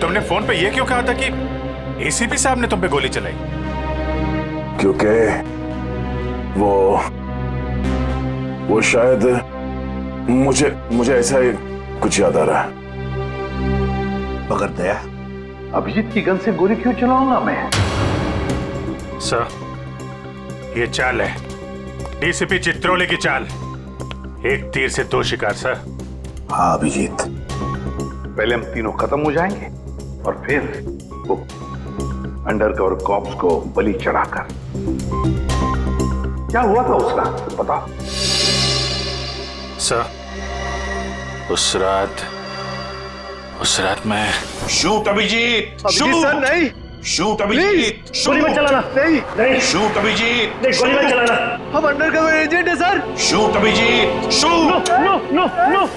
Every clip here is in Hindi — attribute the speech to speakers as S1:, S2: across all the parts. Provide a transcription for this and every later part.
S1: तुमने फोन पे ये क्यों कहा था कि एसीपी साहब ने तुम पे गोली चलाई?
S2: क्योंकि वो शायद मुझे ऐसा ही कुछ याद आ रहा है।
S3: मगर दया, अभिजीत की गन से गोली क्यों चलाऊंगा मैं?
S1: सर, ये चाल है डीसीपी चित्रोले की चाल। एक तीर से दो शिकार सर।
S3: हाँ अभिजीत, पहले हम तीनों खत्म हो जाएंगे और फिर वो अंडरकवर कॉप्स को बलि चढ़ाकर। क्या हुआ था उस रात पता?
S1: सर, उस रात मैं
S3: शूट अभिजीत,
S4: अभिजीत सर नहीं,
S3: शूट अभिजीत,
S4: गोली मत चलाना। नहीं
S3: शूट अभिजीत,
S4: नहीं, गोली मत चलाना। हम अंडरकवर एजेंट है sir.
S3: Shoot Abhijeet, shoot.
S4: No no no.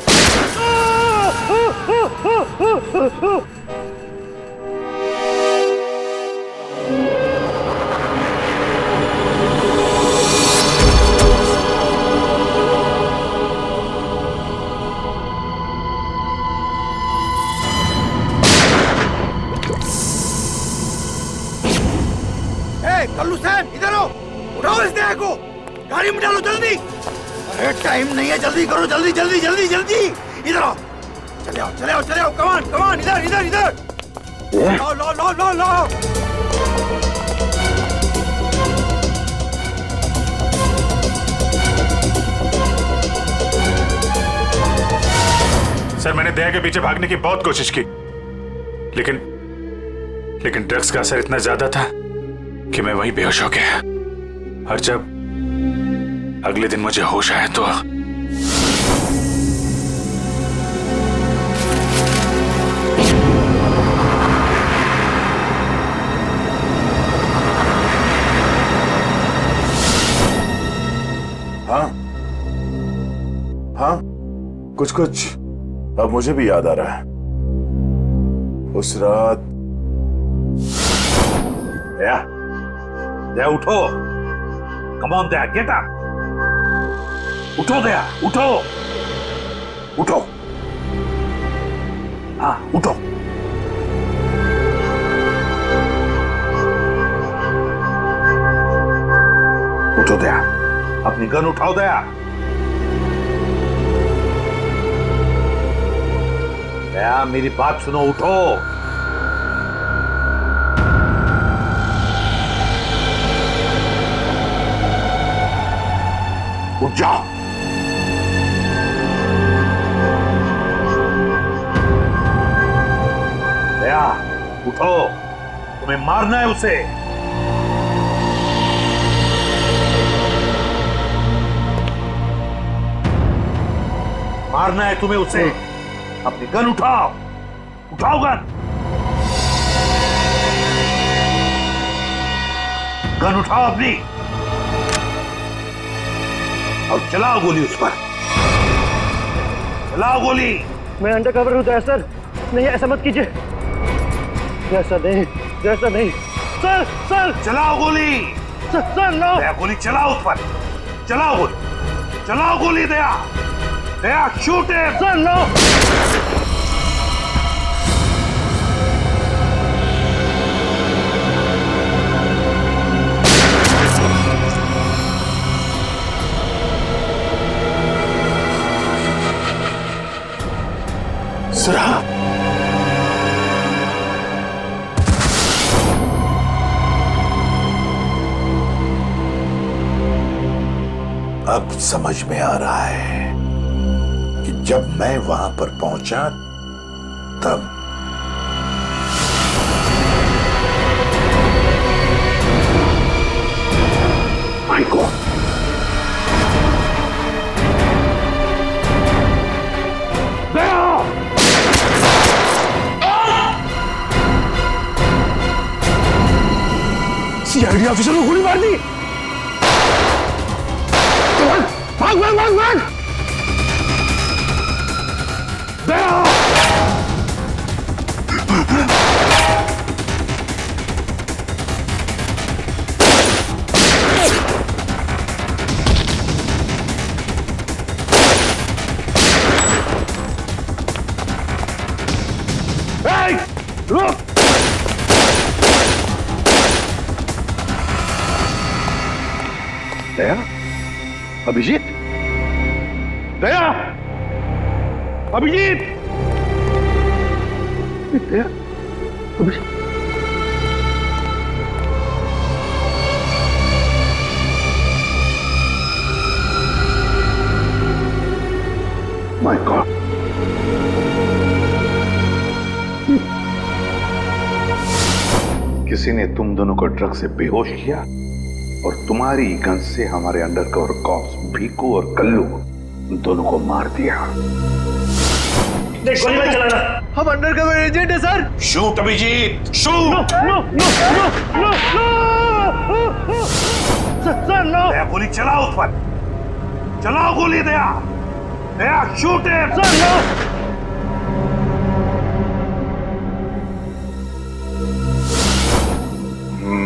S5: Kallu सैन, इधर आओ, उठाओ इस देह को, गाड़ी में डालो जल्दी। अरे टाइम नहीं है, जल्दी करो, जल्दी जल्दी जल्दी जल्दी। इधर आओ, चले आओ चले आओ चले आओ, कमान कमान, इधर इधर इधर। लो लो लो लो लो।
S1: सर, मैंने दया के पीछे भागने की बहुत कोशिश की, लेकिन ड्रग्स का असर इतना ज्यादा था कि मैं वहीं बेहोश हो गया। और जब अगले दिन मुझे होश आया तो
S2: हाँ, कुछ अब मुझे भी याद आ रहा है। उस रात
S3: दया उठो, come on Daya, get up, उठो दया, उठो उठो, हाँ उठो। उठो दया, अपनी गन उठाओ दया। दया मेरी बात सुनो, उठो। उठ जाओ। दया उठो, तुम्हें मारना है उसे। मारना है तुम्हें उसे। अपनी गन उठाओ, उठाओ गन, गन उठाओ अपनी और चलाओ गोली उस पर, चलाओ गोली।
S4: मैं अंडरकवर हूँ सर, नहीं ऐसा मत कीजिए। ऐसा नहीं, ऐसा नहीं सर। सर
S3: चलाओ गोली।
S4: Sir no.
S3: दया गोली चलाओ उस पर, चलाओ गोली, चलाओ गोली। Daya, Daya shoot him.
S4: Sir no.
S2: सरा,
S3: अब समझ में आ रहा है कि जब मैं वहां पर पहुंचा तब माय गॉड,
S4: सीआईडी ऑफिसर को गोली मार दी। भाग भाग भाग भाग।
S3: दया, अभिजीत, दया, अभिजीत, दया, अभिजीत। माय गॉड, किसी ने तुम दोनों को ड्रग से बेहोश किया और तुम्हारी गन से हमारे अंडरकवर कॉप्स भीकू और कल्लू दोनों को मार दिया।
S4: देख गोली मत चलाना।
S5: हम अंडरकवर एजेंट है sir.
S2: Shoot Abhijeet, shoot.
S4: No no no no no sir no.
S1: Daya गोली चलाओ उस पर, चलाओ गोली दया, दया शूट है
S4: सर नो।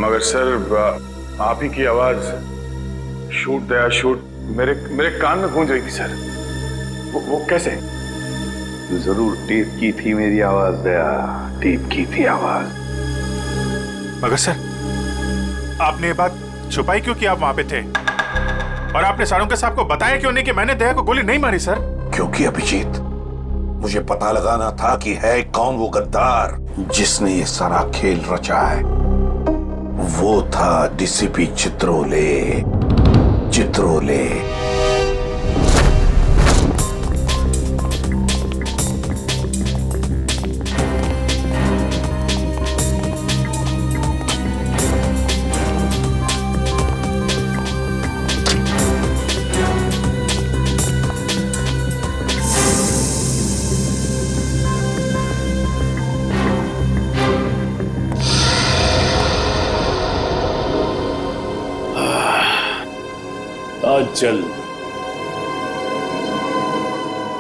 S2: मगर सर आप ही की आवाज शूट दया शूट मेरे कान में गूंज रही थी सर। वो कैसे?
S3: जरूर टेप की थी मेरी आवाज दया, टेप की थी आवाज।
S1: मगर सर, आपने ये बात छुपाई क्यों कि आप वहां पे थे? और आपने सारुंगा साहब को बताया क्यों नहीं कि मैंने दया को गोली नहीं मारी सर?
S2: क्योंकि अभिजीत, मुझे पता लगाना था कि है कौन वो गद्दार जिसने ये सारा खेल रचा है। वो था डीसीपी चित्रोले। चित्रोले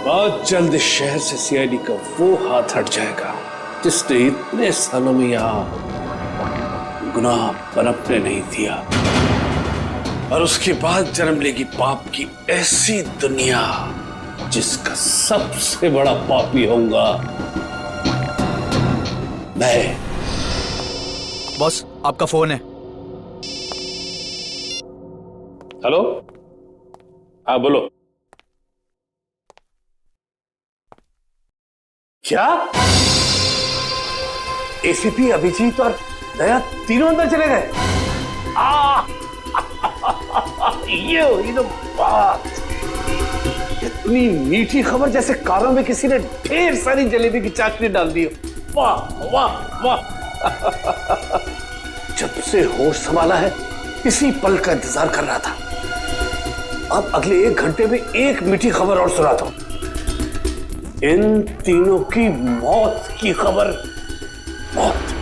S6: आज जल्द इस शहर से सीआईडी का वो हाथ हट जाएगा जिसने इतने सालों में यहां गुनाह पनपने नहीं दिया, और उसके बाद जन्म लेगी पाप की ऐसी दुनिया जिसका सबसे बड़ा पापी होऊंगा मैं।
S5: बॉस आपका फोन है।
S6: हेलो, हाँ बोलो। क्या एसीपी अभिजीत और दया तीनों अंदर चले गए? ये हुई तो बात। इतनी मीठी खबर जैसे कारों में किसी ने ढेर सारी जलेबी की चाशनी डाल दी। वाह वाह वाह। जब से होश संभाला है इसी पल का इंतजार कर रहा था। अब अगले 1 घंटे में एक मीठी खबर और सुनाता हूं। इन तीनों की मौत की खबर। मौत।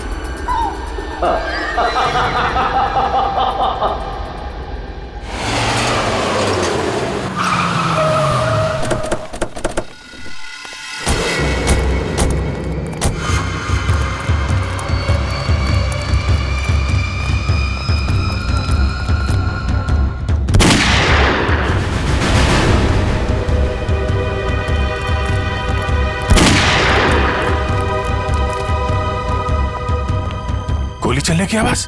S1: गोली चलने की आवाज।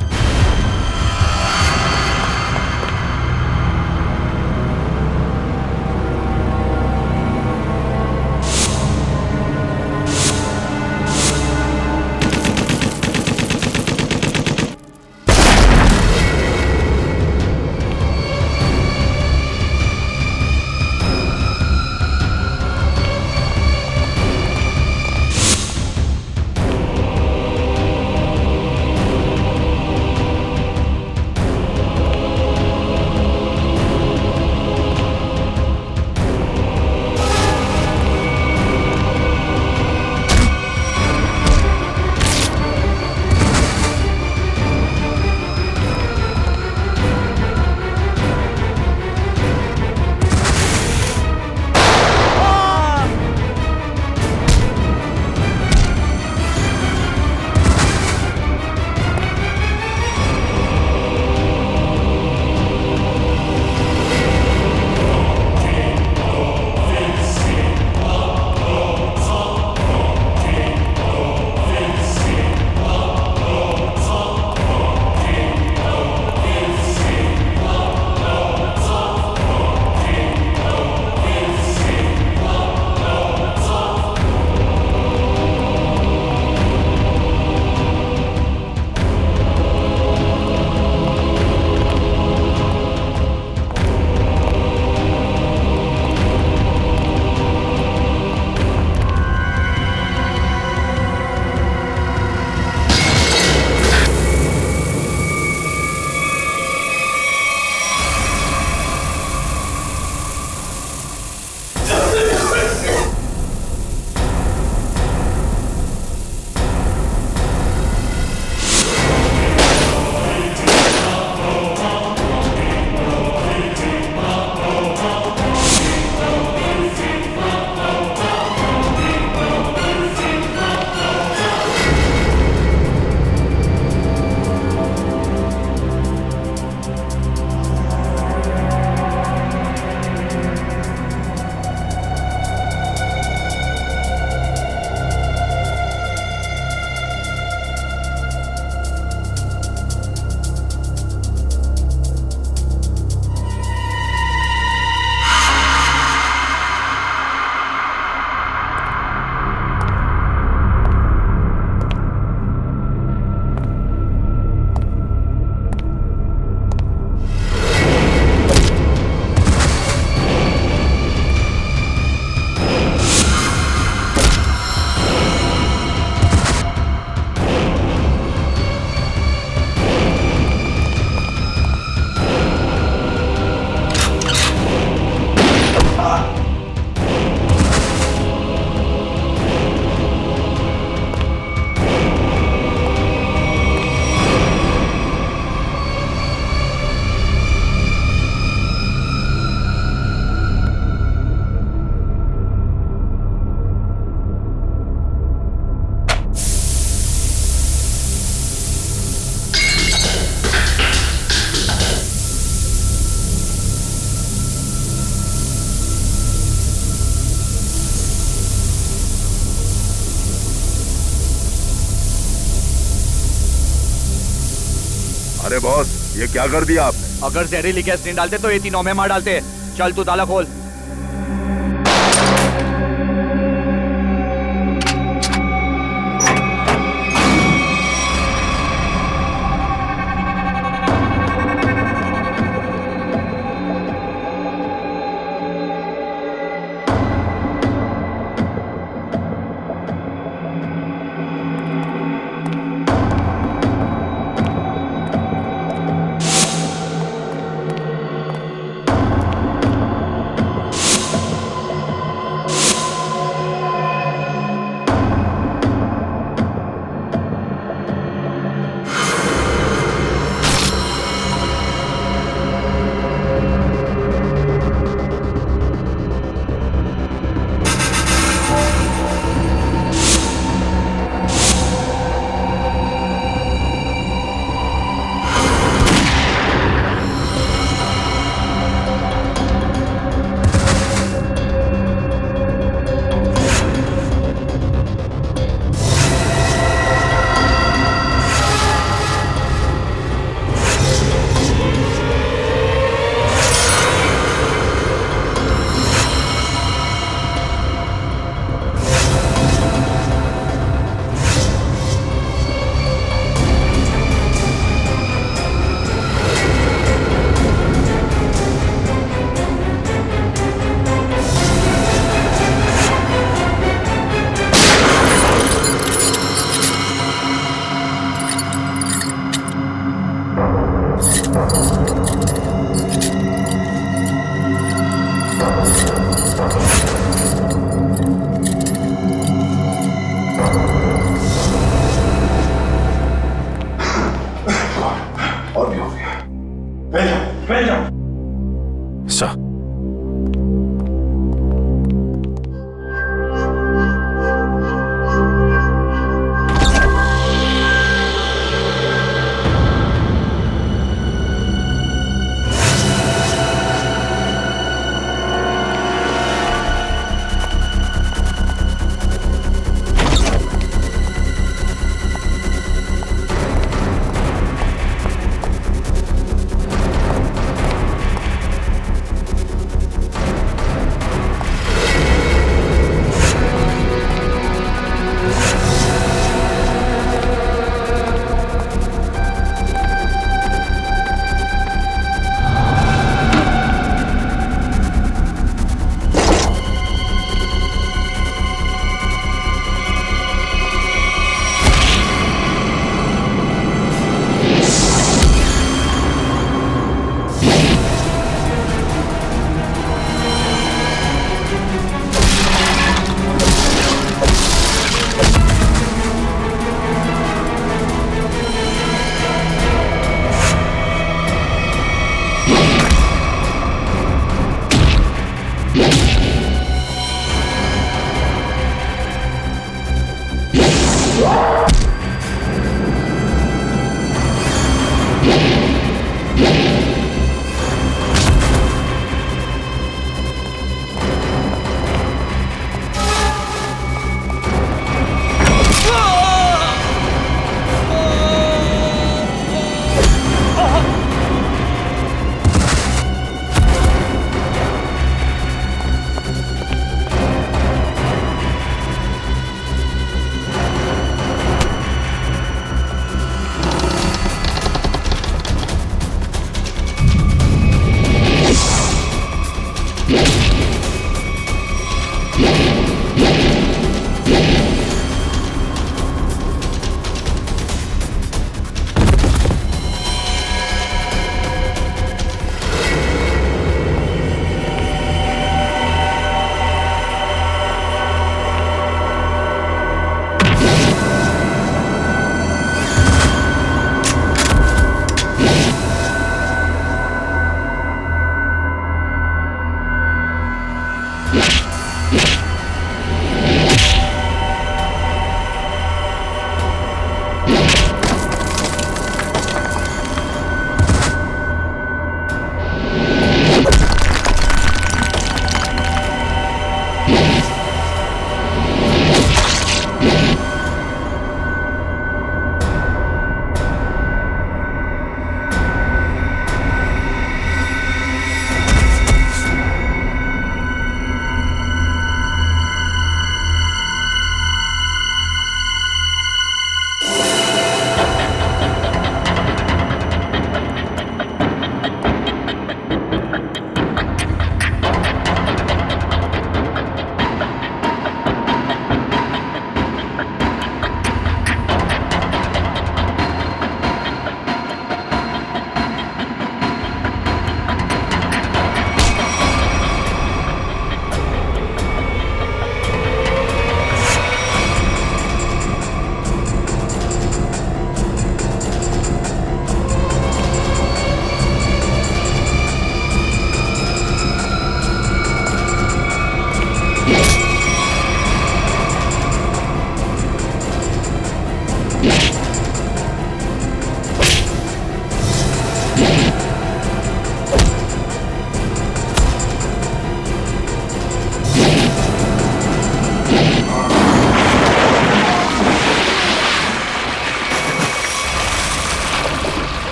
S3: अरे बॉस, ये क्या कर दिया आपने?
S7: अगर जहरीली गैस नहीं डालते तो ये तीनों में मार डालते। चल तू ताला खोल।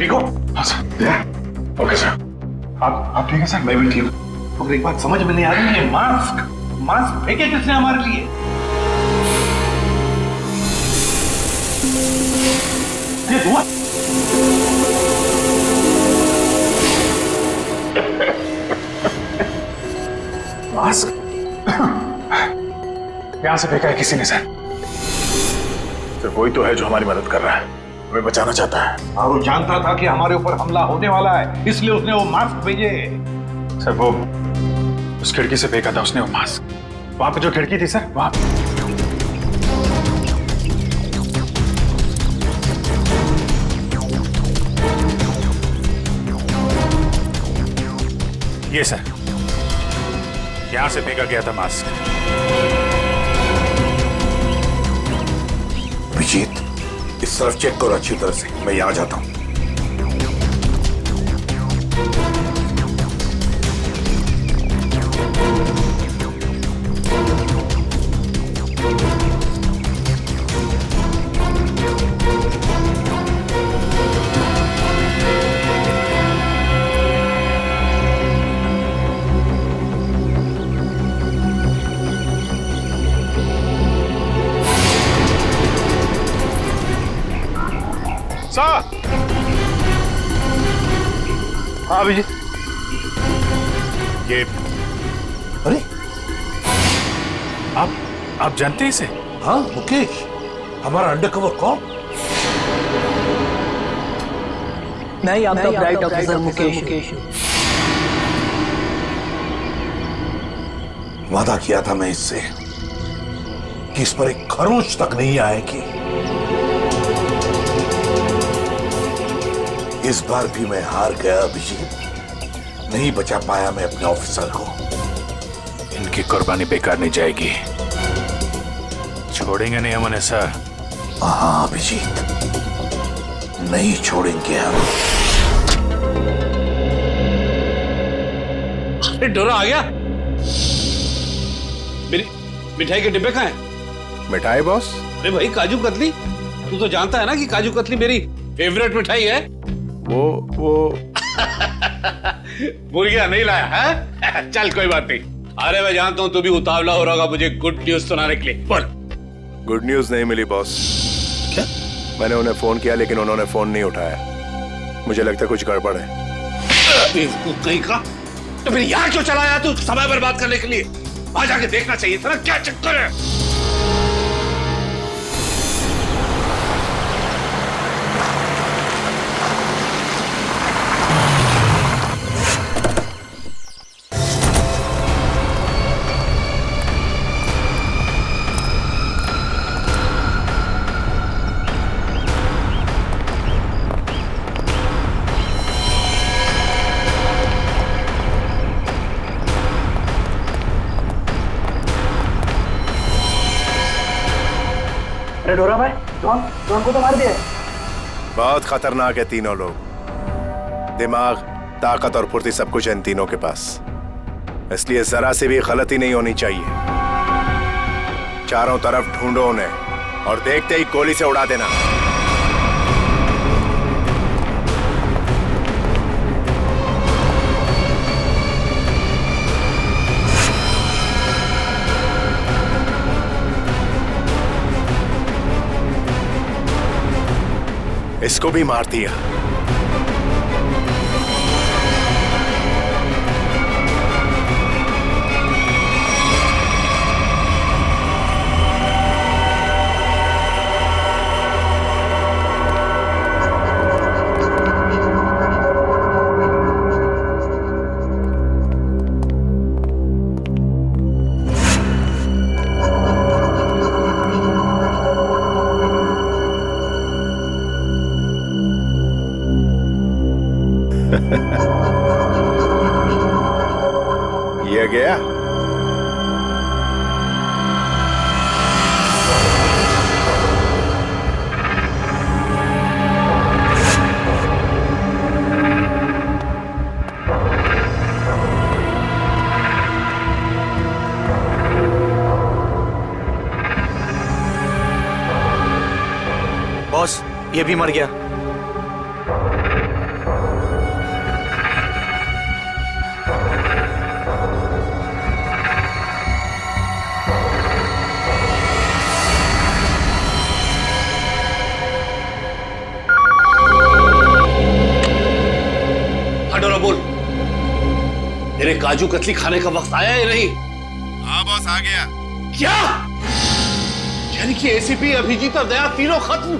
S3: ठीक हो?
S1: हाँ सर। Okay sir. आप ठीक है सर?
S3: मैं भी ठीक हूँ। मगर एक बात समझ में नहीं आ रही है, मास्क फेंके किसने हमारे लिए? ये धुआं
S1: मास्क यहां से फेंका है किसी ने सर। सिर्फ वही तो है जो हमारी मदद कर रहा है, हमें बचाना चाहता है।
S3: और वो जानता था कि हमारे ऊपर हमला होने वाला है, इसलिए उसने वो मास्क भेजे।
S1: सर वो उस खिड़की से फेंका था उसने वो मास्क, वहां पे जो खिड़की थी सर वहां पे। ये सर, यहां से फेंका गया था मास्क।
S2: अभिजीत, इस तरफ चेक करो अच्छी तरह से, मैं यहां जाता हूं।
S1: सर।
S4: हाँ अभिजीत।
S1: ये
S2: अरे
S1: आप जानते हैं इसे?
S2: हाँ मुकेश, हमारा अंडरकवर कॉप।
S8: मैं ही आपका ब्राइट ऑफिसर मुकेश।
S2: वादा किया था मैं इससे कि इस पर एक खरोंच तक नहीं आएगी। इस बार भी मैं हार गया अभिजीत, नहीं बचा पाया मैं अपने ऑफिसर को।
S1: इनकी कुर्बानी बेकार नहीं जाएगी, छोड़ेंगे नहीं हम उन्हें सर।
S2: हाँ अभिजीत, नहीं छोड़ेंगे हम।
S6: अरे डोरा आ गया। मेरी मिठाई के डिब्बे कहाँ हैं?
S9: मिठाई बॉस?
S6: अरे भाई काजू कतली, तू तो जानता है ना कि काजू कतली मेरी फेवरेट मिठाई है।
S9: वो
S6: भूल गया, नहीं लाया है? चल कोई बात नहीं। अरे मैं जानता हूँ तू भी उतावला हो रहा होगा मुझे गुड न्यूज सुनाने के लिए। बोल।
S9: गुड न्यूज नहीं मिली बॉस।
S6: क्या?
S9: मैंने उन्हें फोन किया लेकिन उन्होंने फोन नहीं उठाया। मुझे लगता है कुछ गड़बड़ है।
S6: बेवकूफ कहीं का। तो फिर यहाँ क्यों चला आया तू समय बर्बाद करने के लिए? वहां जाके देखना चाहिए था ना क्या चक्कर है।
S4: अरे डोरा भाई, डॉन को तो मार दिया।
S9: बहुत खतरनाक है तीनों लोग। दिमाग, ताकत और फुर्ती सब कुछ है इन तीनों के पास, इसलिए जरा से भी गलती नहीं होनी चाहिए। चारों तरफ ढूंढो उन्हें और देखते ही गोली से उड़ा देना। इसको भी मार दिया। ये गया।
S7: बॉस, ये भी मर गया।
S6: मेरे काजू कतली खाने का वक्त आया या नहीं?
S9: हाँ बॉस, आ गया।
S6: क्या यानी कि एसीपी अभिजीत और दया तीनों खत्म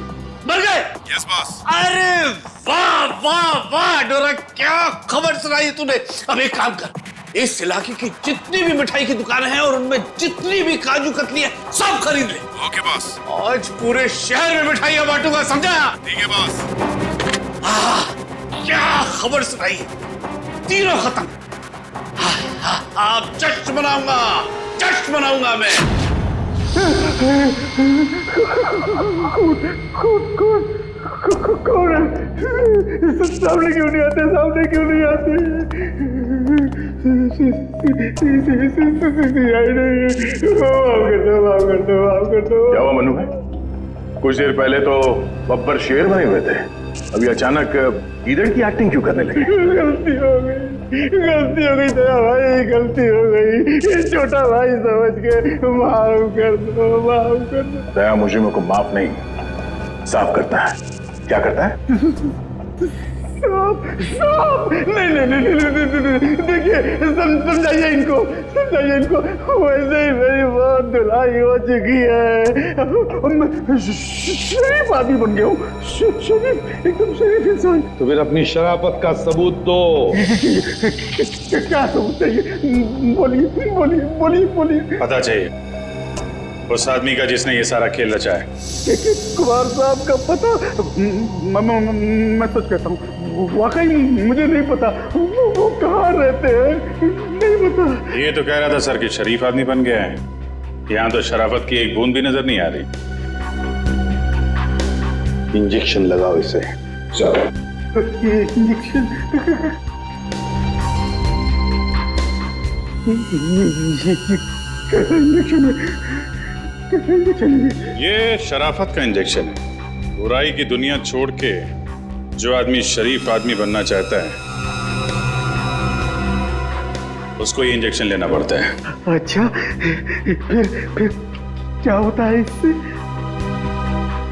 S6: मर गए?
S9: Yes boss.
S6: अरे वाह वाह वाह डोरा, क्या खबर सुनाई है तूने। अब एक काम कर, इस इलाके की जितनी भी मिठाई की दुकानें हैं और उनमें जितनी भी काजू कतली है सब खरीद ले।
S9: Okay boss.
S6: आज पूरे शहर में मिठाइयां बांटूंगा, समझा?
S9: ठीक है बॉस।
S6: क्या खबर सुनाई है, तीनों खत्म। आप जश्न मनाऊंगा मैं।
S4: कौन है? सामने क्यों नहीं आते? माफ कर दो।
S3: क्या हुआ मनु भाई? कुछ देर पहले तो बब्बर शेर बने हुए थे, अभी अचानक गीदड़ की एक्टिंग क्यों करने लगे?
S4: गलती हो गई दया भाई, गलती हो गई। छोटा भाई समझ के माफ कर दो।
S3: दया मुजरिमों को माफ नहीं, साफ करता है। क्या करता है?
S4: साफ। नहीं। देखिए, समझाइए इनको। वैसे ही मेरी बहुत धुलाई हो चुकी है। शरीफ आदमी बन गया हूँ, एकदम शरीफ इंसान।
S3: तो फिर अपनी शराफत का सबूत दो।
S4: क्या सबूत चाहिए? बोलिए।
S1: पता चाहिए उस आदमी का जिसने ये सारा खेल रचा है।
S4: कुमार साहब का पता? मैं सच कहता हूँ, वाकई मुझे नहीं पता। वो कहाँ रहते हैं, नहीं पता।
S1: ये तो कह रहा था सर कि शरीफ आदमी बन गया है। यहाँ तो शराफत की एक बूंद भी नजर नहीं आ रही।
S3: इंजेक्शन लगाओ इसे। चलो।
S4: इंजेक्शन
S1: ये शराफत का इंजेक्शन है। बुराई की दुनिया छोड़ के जो आदमी शरीफ आदमी बनना चाहता है उसको ये इंजेक्शन लेना पड़ता है।
S4: अच्छा, फिर क्या होता है इससे?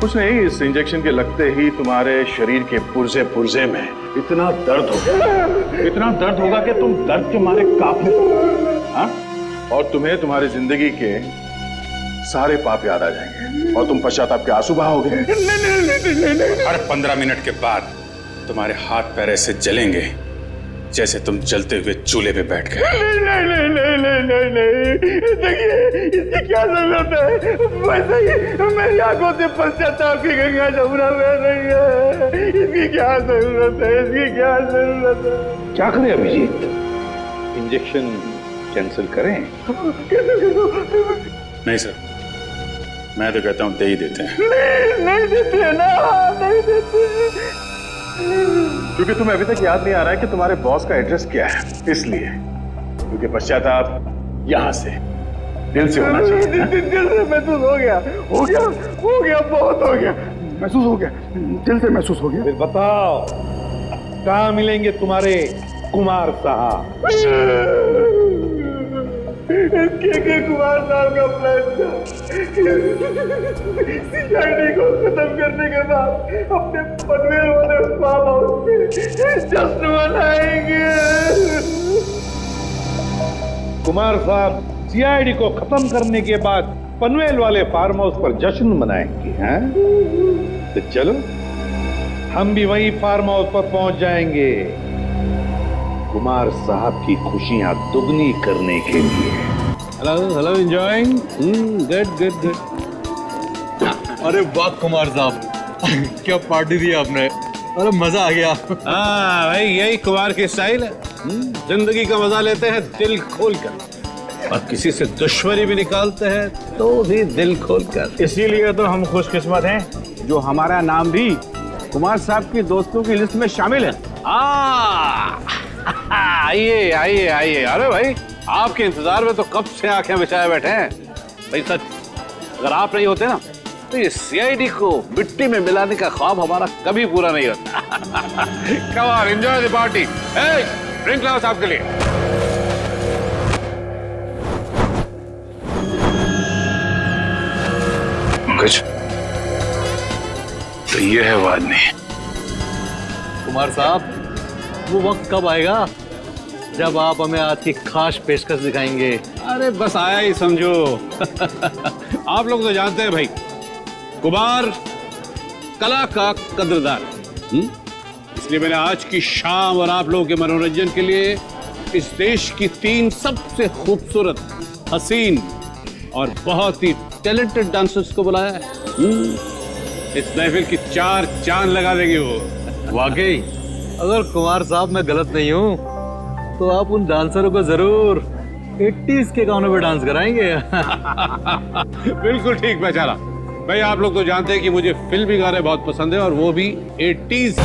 S3: कुछ नहीं, इस इंजेक्शन के लगते ही तुम्हारे शरीर के पुर्जे में इतना दर्द होगा कि तुम दर्द के मारे कांपने लगोगे। हाँ? और तुम्हें तुम्हारी जिंदगी के सारे पाप याद आ जाएंगे और तुम पश्चाताप के आंसू बहाओगे।
S1: हर 15 मिनट के बाद तुम्हारे हाथ पैर ऐसे जलेंगे जैसे तुम जलते हुए चूल्हे पे बैठ गए।
S4: नहीं। देखिए, इसकी क्या जरूरत है? वैसे ही मेरी आंखों से पश्चाताप की गंगा जमुना बह रही है। इसकी क्या जरूरत है?
S3: क्या करें अभिजीत? इंजेक्शन कैंसिल करें?
S1: नहीं सर, मैं तो कहता हूँ दे ही देते हैं।
S4: नहीं देते ना, नहीं देते।
S3: क्योंकि तुम्हें अभी तक याद नहीं आ रहा है कि तुम्हारे बॉस का एड्रेस क्या है, इसलिए। क्योंकि पश्चाताप यहाँ से दिल से होना चाहिए।
S4: दिल से महसूस हो गया, बहुत हो गया। महसूस हो गया, दिल से महसूस हो गया।
S3: फिर बताओ, कहाँ मिलेंगे तुम्हारे कुमार साहब?
S4: के कुमार साहब का प्लान था सीआईडी को खत्म करने के बाद अपने पनवेल वाले फार्म हाउस पे जश्न मनाएंगे।
S3: कुमार साहब सीआईडी को खत्म करने के बाद पनवेल वाले फार्म हाउस पर जश्न मनाएंगे, हैं? तो चलो, हम भी वही फार्म हाउस पर पहुंच जाएंगे कुमार साहब की खुशियां दुगनी करने के लिए।
S6: Hello enjoying? गुड।
S10: अरे वाह कुमार साहब, क्या पार्टी दी आपने। अरे मजा आ गया।
S6: हाँ भाई, यही कुमार की स्टाइल है। जिंदगी का मजा लेते हैं दिल खोलकर, और किसी से दुश्मनी भी निकालते हैं तो भी दिल खोलकर।
S7: इसीलिए तो हम खुशकिस्मत हैं जो हमारा नाम भी कुमार साहब की दोस्तों की लिस्ट में शामिल है।
S6: आइए। अरे भाई, आपके इंतजार में तो कब से आंखें बिछाए बैठे हैं। भाई सच, अगर आप नहीं होते ना तो ये सीआईडी को मिट्टी में मिलाने का ख्वाब हमारा कभी पूरा नहीं होता। Come on, enjoy the party. Drink लाओ साहब के लिए।
S3: कुछ तो ये है वो आदमी।
S10: कुमार साहब, वो वक्त कब आएगा जब आप हमें आज की खास पेशकश दिखाएंगे।
S6: अरे बस आया ही समझो। आप लोग तो जानते हैं भाई, कुमार कला का कद्रदार। इसलिए मैंने आज की शाम और आप लोगों के मनोरंजन के लिए इस देश की 3 सबसे खूबसूरत, हसीन और बहुत ही टैलेंटेड डांसर्स को बुलाया है। इस महफिल की 4 चांद लगा देंगे वो।
S10: वाकई अगर कुमार साहब मैं गलत नहीं हूँ तो आप उन डांसरों को जरूर 80s के गानों पे डांस कराएंगे।
S6: बिल्कुल ठीक पहचाना भाई। आप लोग तो जानते हैं कि मुझे फिल्मी गाने बहुत पसंद है और वो भी 80s।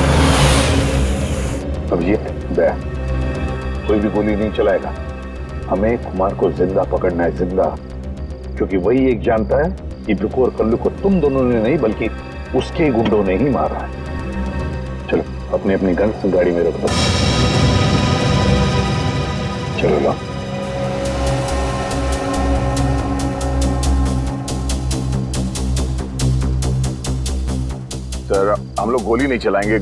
S2: अब ये कोई भी गोली नहीं चलाएगा। हमें कुमार को जिंदा पकड़ना है, जिंदा। क्योंकि वही एक जानता है कि बिकू और कल्लू को तुम दोनों ने नहीं बल्कि उसके गुंडों ने ही मारा है। चलो अपनी अपनी गन्स गाड़ी में रख दो। चलो लो। सर हम लोग गोली नहीं चलाएंगे,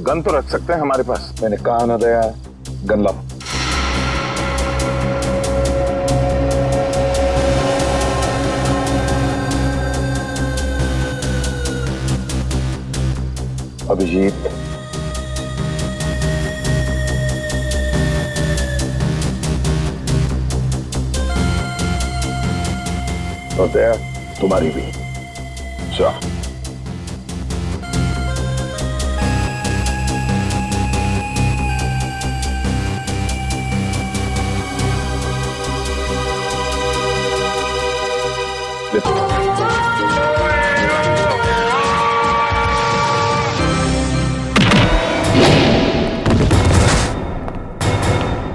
S2: गन तो रख सकते हैं हमारे पास। मैंने कहा ना दया, गन लाओ। अभिजीत, और दया तुम्हारी भी। चलो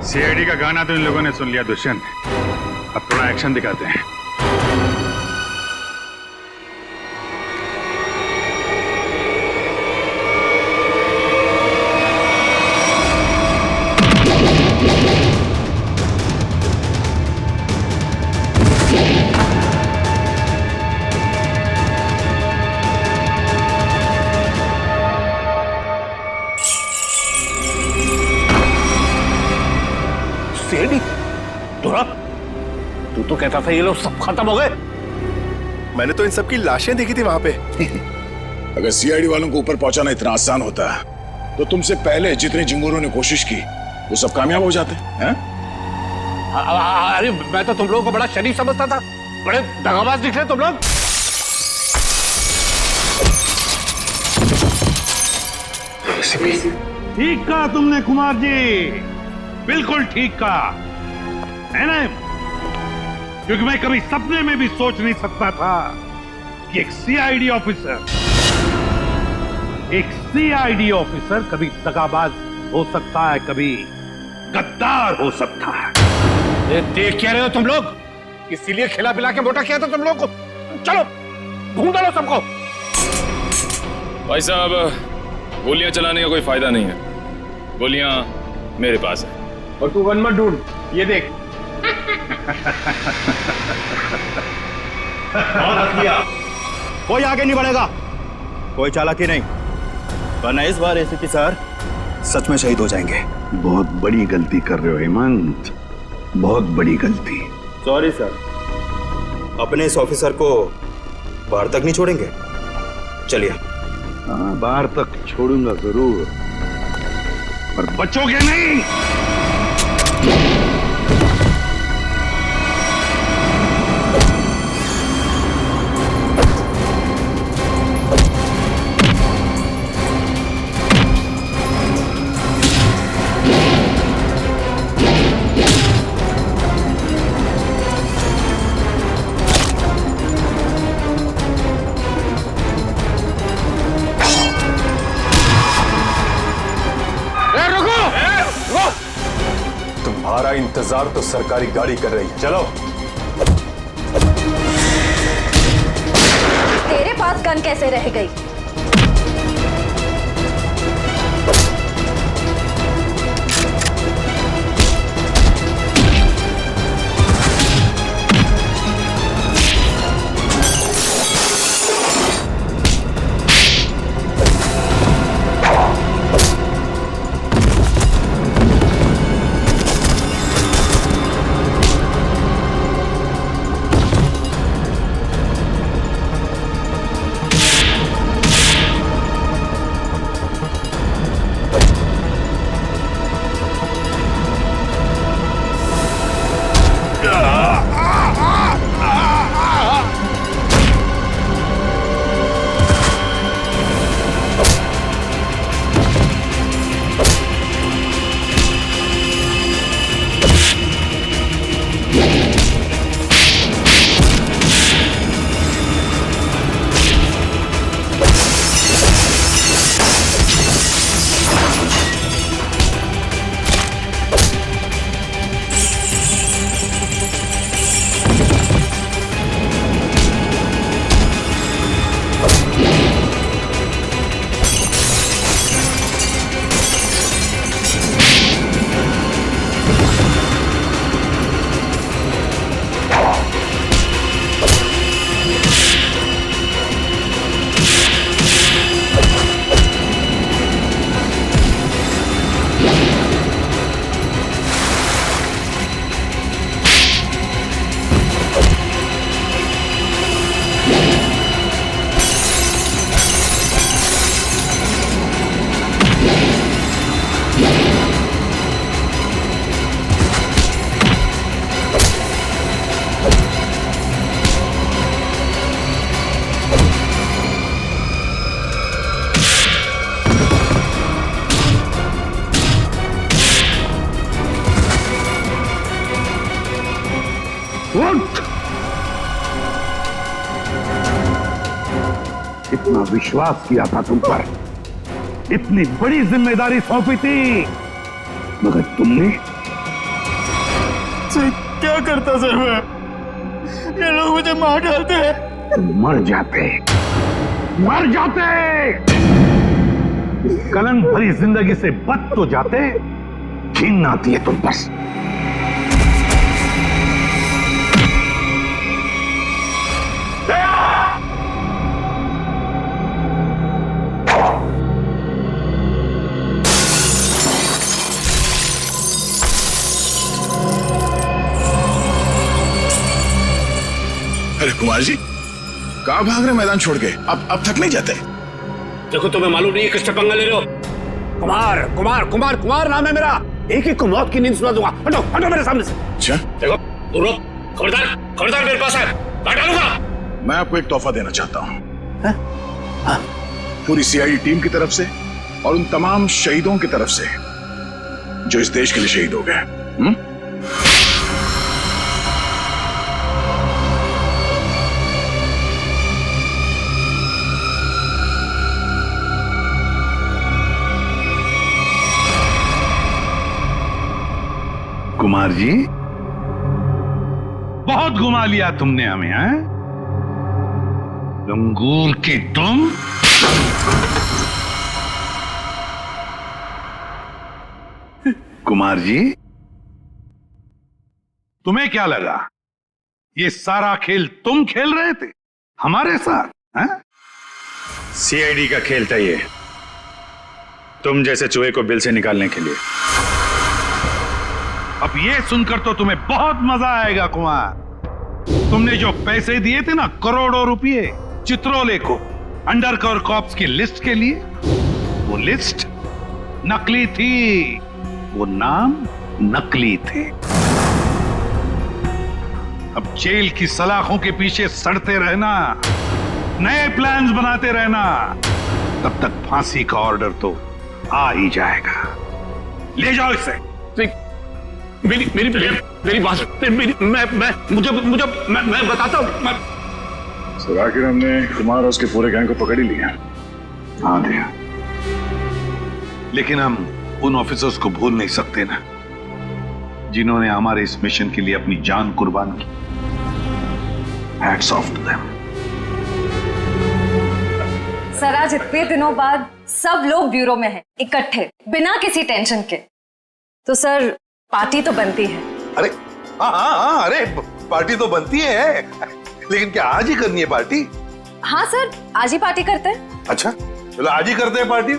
S3: सीआईडी का गाना तो इन लोगों ने सुन लिया दुष्यंत। अब थोड़ा एक्शन दिखाते हैं।
S6: तू तो कहता था ये लोग सब खत्म हो गए।
S9: मैंने तो इन सब की लाशें देखी थी वहां पे।
S2: अगर सीआईडी वालों को ऊपर पहुंचाना इतना आसान होता तो तुमसे पहले जितने जिंगूरों ने कोशिश की वो सब कामयाब हो जाते हैं।
S6: अरे मैं तो तुम लोगों को बड़ा शरीफ समझता था, बड़े दगाबाज दिख रहे तुम लोग।
S3: ठीक कहा तुमने कुमार जी, बिल्कुल ठीक कहा है ना? क्योंकि मैं कभी सपने में भी सोच नहीं सकता था कि एक सीआईडी ऑफिसर कभी दगाबाज हो सकता है, कभी गद्दार हो सकता है।
S6: देख क्या रहे हो तुम लोग? इसीलिए खिला पिला के मोटा किया था तुम लोग को। चलो ढूंढ लो सबको।
S11: भाई साहब गोलियां चलाने का कोई फायदा नहीं है, गोलियां मेरे पास है।
S7: और तू गन मत ढूंढ, ये देख।
S5: कोई आगे नहीं बढ़ेगा, कोई चालाकी नहीं, वरना इस बार एसीपी सर सच में शहीद हो जाएंगे।
S2: बहुत बड़ी गलती कर रहे हो हेमंत, बहुत बड़ी गलती।
S5: सॉरी सर, अपने इस ऑफिसर को बाहर तक नहीं छोड़ेंगे। चलिए।
S2: हाँ बाहर तक छोड़ूंगा जरूर, पर बचोगे नहीं।
S12: तुम्हारा इंतजार तो सरकारी गाड़ी कर रही है, चलो।
S13: तेरे पास गन कैसे रह गई?
S3: इतना विश्वास किया था तुम पर, इतनी बड़ी जिम्मेदारी सौंपी थी, मगर तुमने।
S4: सर क्या करता सर मैं? ये लोग मुझे मार डालते हैं।
S3: तुम मर जाते, मर जाते। इस कलंक भरी जिंदगी से बच तो जाते, घिन आती है तुम पर।
S14: अरे कुमार जी, कहाँ भाग रहे मैदान छोड़ के? अब थक नहीं जाते?
S6: देखो तुम्हें मालूम नहीं है किससे पंगा ले रहे हो? कुमार कुमार कुमार कुमार नाम है मेरा। एक एक को मौत की नींद सुना दूंगा। हटो हटो मेरे सामने से।
S14: अच्छा
S6: देखो दूर रहो। खबरदार खबरदार मेरे पास है, काट डालूंगा।
S14: मैं आपको एक तोहफा देना चाहता हूँ, पूरी सीआईडी टीम की तरफ से और उन तमाम शहीदों की तरफ से जो इस देश के लिए शहीद हो गए।
S3: कुमार जी, बहुत घुमा लिया तुमने हमें, हैं? लंगूर के तुम। कुमार जी, तुम्हें क्या लगा ये सारा खेल तुम खेल रहे थे हमारे साथ? हैं?
S1: सीआईडी का खेल था ये, तुम जैसे चूहे को बिल से निकालने के लिए।
S3: अब ये सुनकर तो तुम्हें बहुत मजा आएगा कुमार। तुमने जो पैसे दिए थे ना, करोड़ों रुपए चित्रोले को अंडरकवर कॉप्स की लिस्ट के लिए, वो लिस्ट नकली थी, वो नाम नकली थे। अब जेल की सलाखों के पीछे सड़ते रहना, नए प्लान्स बनाते रहना, तब तक फांसी का ऑर्डर तो आ ही जाएगा। ले जाओ इसे।
S6: मेरी बात, मैं बताता हूँ।
S14: सर आखिर हमने कुमार और उसके पूरे गैंग को पकड़ ही लिया।
S3: हाँ दिया, लेकिन हम उन ऑफिसर्स को भूल नहीं सकते ना, जिन्होंने हमारे इस मिशन के लिए अपनी जान कुर्बान की। Hats off to them.
S13: Sir आज इतने दिनों बाद सब लोग ब्यूरो में हैं, इकट्ठे, बिना किसी टेंशन के, तो सर पार्टी तो बनती है।
S2: अरे हाँ, अरे पार्टी तो बनती है, लेकिन क्या आज ही करनी है पार्टी?
S13: हाँ सर, आज ही पार्टी करते हैं।
S2: अच्छा चलो आज ही करते हैं पार्टी,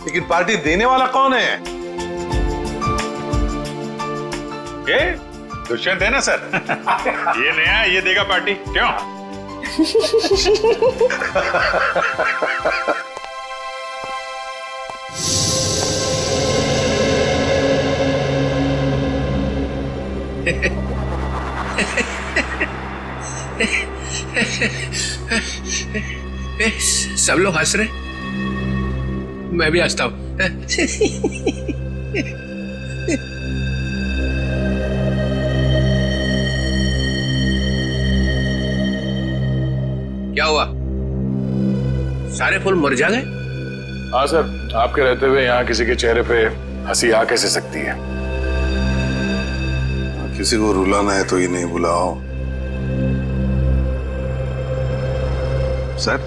S2: लेकिन पार्टी देने वाला कौन है?
S1: ये दुष्यंत है ना सर। ये नया, ये देगा पार्टी, क्यों?
S6: सब लोग हंस रहे, मैं भी हंसता हूं। क्या हुआ? सारे फूल मुरझा गए?
S14: हाँ सर, आपके रहते हुए यहाँ किसी के चेहरे पे हंसी आ कैसे सकती है?
S2: किसी को रुलाना है तो ये नहीं बुलाओ।
S3: सर,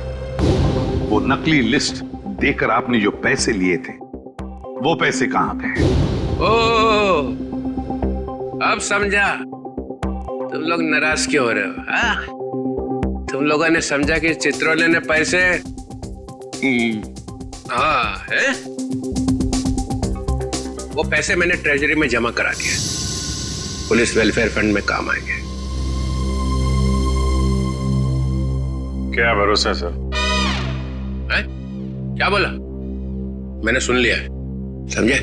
S3: वो नकली लिस्ट देकर आपने जो पैसे लिए थे, वो पैसे कहां पे हैं?
S6: ओ, अब समझा तुम लोग नाराज क्यों हो रहे हो? हाँ? तुम लोगों ने समझा कि चित्रोले ने पैसे हाँ है? वो पैसे मैंने ट्रेजरी में जमा करा दिए, पुलिस वेलफेयर फंड में काम आएंगे।
S1: क्या भरोसा सर?
S6: है? क्या बोला? मैंने सुन लिया, समझे?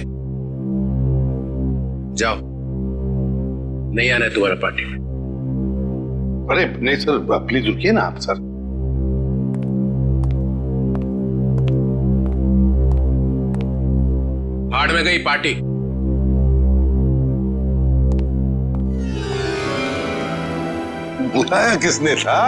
S6: जाओ, नहीं आना है तुम्हारा पार्टी में।
S2: अरे नहीं सर, प्लीज रुकिए ना आप सर।
S6: भाड़ में गई पार्टी।
S2: बुलाया किसने था?